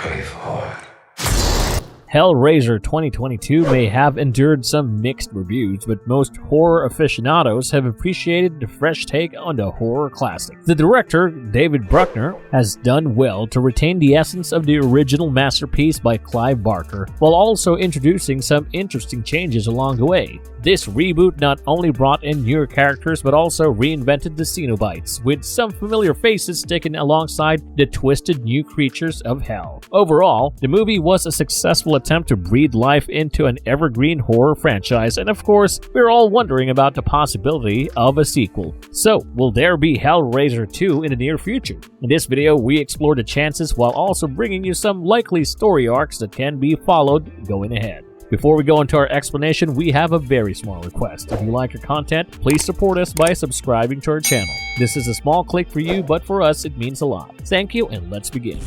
ready for horror. Hellraiser 2022 may have endured some mixed reviews, but most horror aficionados have appreciated the fresh take on the horror classic. The director, David Bruckner, has done well to retain the essence of the original masterpiece by Clive Barker, while also introducing some interesting changes along the way. This reboot not only brought in newer characters, but also reinvented the Cenobites, with some familiar faces sticking alongside the twisted new creatures of hell. Overall, the movie was a successful attempt to breathe life into an evergreen horror franchise, and of course, we're all wondering about the possibility of a sequel. So, will there be Hellraiser 2 in the near future? In this video, we explore the chances while also bringing you some likely story arcs that can be followed going ahead. Before we go into our explanation, we have a very small request. If you like our content, please support us by subscribing to our channel. This is a small click for you, but for us, it means a lot. Thank you, and let's begin.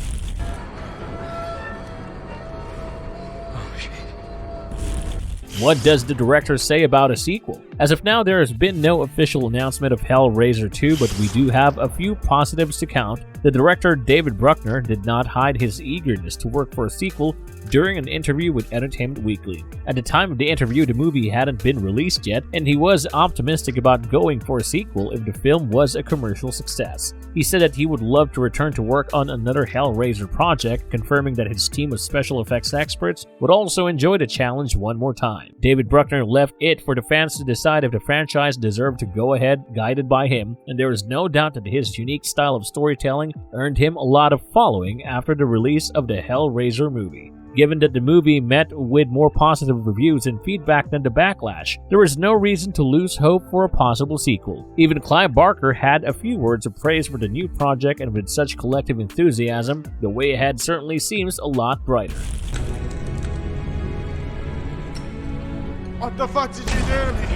What does the director say about a sequel? As of now, there has been no official announcement of Hellraiser 2, but we do have a few positives to count. The director, David Bruckner, did not hide his eagerness to work for a sequel during an interview with Entertainment Weekly. At the time of the interview, the movie hadn't been released yet, and he was optimistic about going for a sequel if the film was a commercial success. He said that he would love to return to work on another Hellraiser project, confirming that his team of special effects experts would also enjoy the challenge one more time. David Bruckner left it for the fans to decide if the franchise deserved to go ahead, guided by him, and there is no doubt that his unique style of storytelling earned him a lot of following after the release of the Hellraiser movie. Given that the movie met with more positive reviews and feedback than the backlash, there is no reason to lose hope for a possible sequel. Even Clive Barker had a few words of praise for the new project, and with such collective enthusiasm, the way ahead certainly seems a lot brighter. What the fuck did you do to me?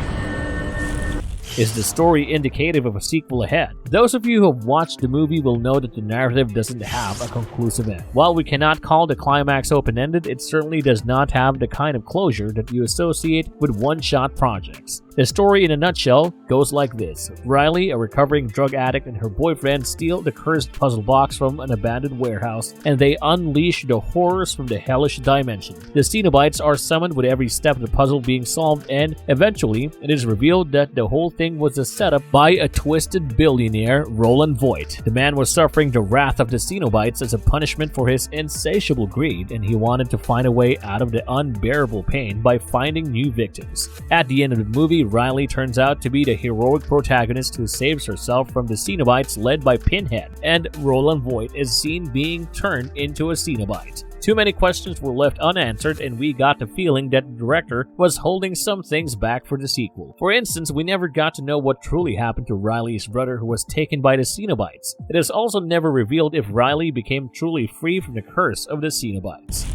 Is the story indicative of a sequel ahead? Those of you who have watched the movie will know that the narrative doesn't have a conclusive end. While we cannot call the climax open-ended, it certainly does not have the kind of closure that you associate with one-shot projects. The story in a nutshell goes like this. Riley, a recovering drug addict, and her boyfriend steal the cursed puzzle box from an abandoned warehouse, and they unleash the horrors from the hellish dimension. The Cenobites are summoned with every step of the puzzle being solved, and eventually, it is revealed that the whole thing was a setup by a twisted billionaire, Roland Voight. The man was suffering the wrath of the Cenobites as a punishment for his insatiable greed, and he wanted to find a way out of the unbearable pain by finding new victims. At the end of the movie, Riley turns out to be the heroic protagonist who saves herself from the Cenobites led by Pinhead, and Roland Voight is seen being turned into a Cenobite. Too many questions were left unanswered, and we got the feeling that the director was holding some things back for the sequel. For instance, we never got to know what truly happened to Riley's brother who was taken by the Cenobites. It is also never revealed if Riley became truly free from the curse of the Cenobites.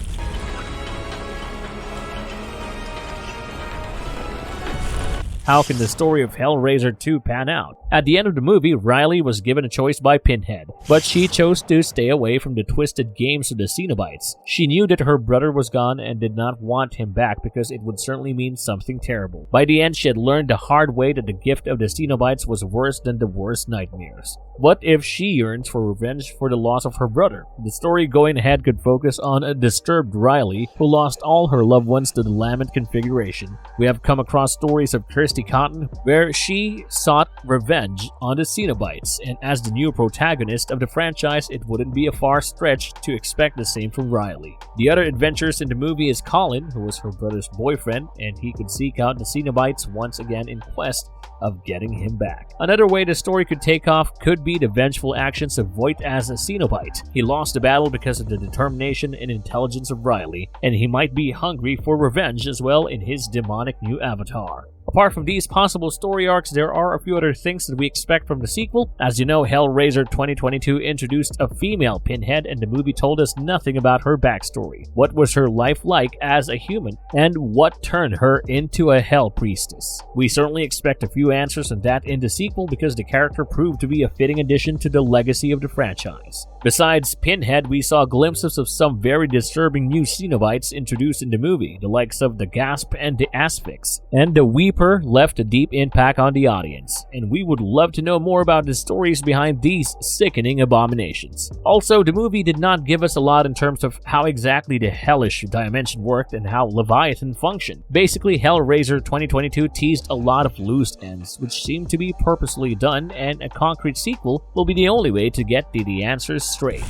How can the story of Hellraiser 2 pan out? At the end of the movie, Riley was given a choice by Pinhead, but she chose to stay away from the twisted games of the Cenobites. She knew that her brother was gone and did not want him back because it would certainly mean something terrible. By the end, she had learned the hard way that the gift of the Cenobites was worse than the worst nightmares. What if she yearns for revenge for the loss of her brother? The story going ahead could focus on a disturbed Riley who lost all her loved ones to the Lament configuration. We have come across stories of Kirsty Cotton where she sought revenge on the Cenobites, and as the new protagonist of the franchise, it wouldn't be a far stretch to expect the same from Riley. The other adventures in the movie is Colin, who was her brother's boyfriend, and he could seek out the Cenobites once again in quest of getting him back. Another way the story could take off could be the vengeful actions of Voight as a Cenobite. He lost the battle because of the determination and intelligence of Riley, and he might be hungry for revenge as well in his demonic new avatar. Apart from these possible story arcs, there are a few other things that we expect from the sequel. As you know, Hellraiser 2022 introduced a female Pinhead, and the movie told us nothing about her backstory. What was her life like as a human, and what turned her into a Hell Priestess? We certainly expect a few answers on that in the sequel because the character proved to be a fitting addition to the legacy of the franchise. Besides Pinhead, we saw glimpses of some very disturbing new Cenobites introduced in the movie, the likes of the Gasp and the Asphyx, and the Weep Reaper left a deep impact on the audience, and we would love to know more about the stories behind these sickening abominations. Also, the movie did not give us a lot in terms of how exactly the hellish dimension worked and how Leviathan functioned. Basically, Hellraiser 2022 teased a lot of loose ends, which seemed to be purposely done, and a concrete sequel will be the only way to get the answers straight.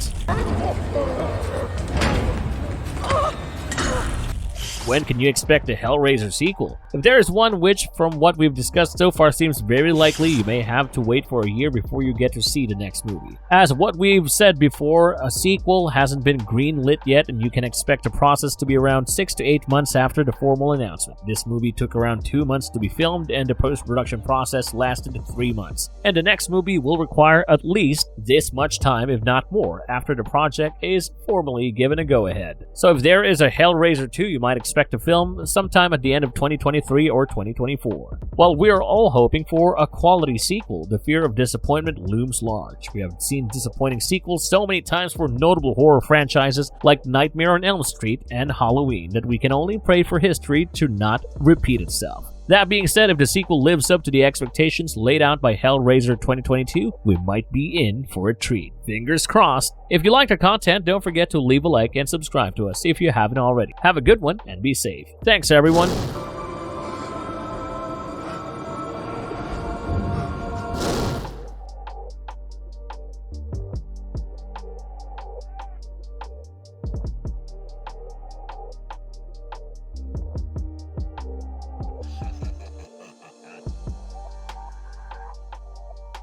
When can you expect a Hellraiser sequel? If there is one which, from what we've discussed so far, seems very likely, you may have to wait for a year before you get to see the next movie. As what we've said before, a sequel hasn't been greenlit yet, and you can expect the process to be around 6 to 8 months after the formal announcement. This movie took around 2 months to be filmed, and the post-production process lasted 3 months. And the next movie will require at least this much time, if not more, after the project is formally given a go-ahead. So if there is a Hellraiser 2, you might expect to film sometime at the end of 2023 or 2024. While we're all hoping for a quality sequel, the fear of disappointment looms large. We have seen disappointing sequels so many times for notable horror franchises like Nightmare on Elm Street and Halloween that we can only pray for history to not repeat itself. That being said, if the sequel lives up to the expectations laid out by Hellraiser 2022, we might be in for a treat. Fingers crossed. If you liked our content, don't forget to leave a like and subscribe to us if you haven't already. Have a good one and be safe. Thanks, everyone.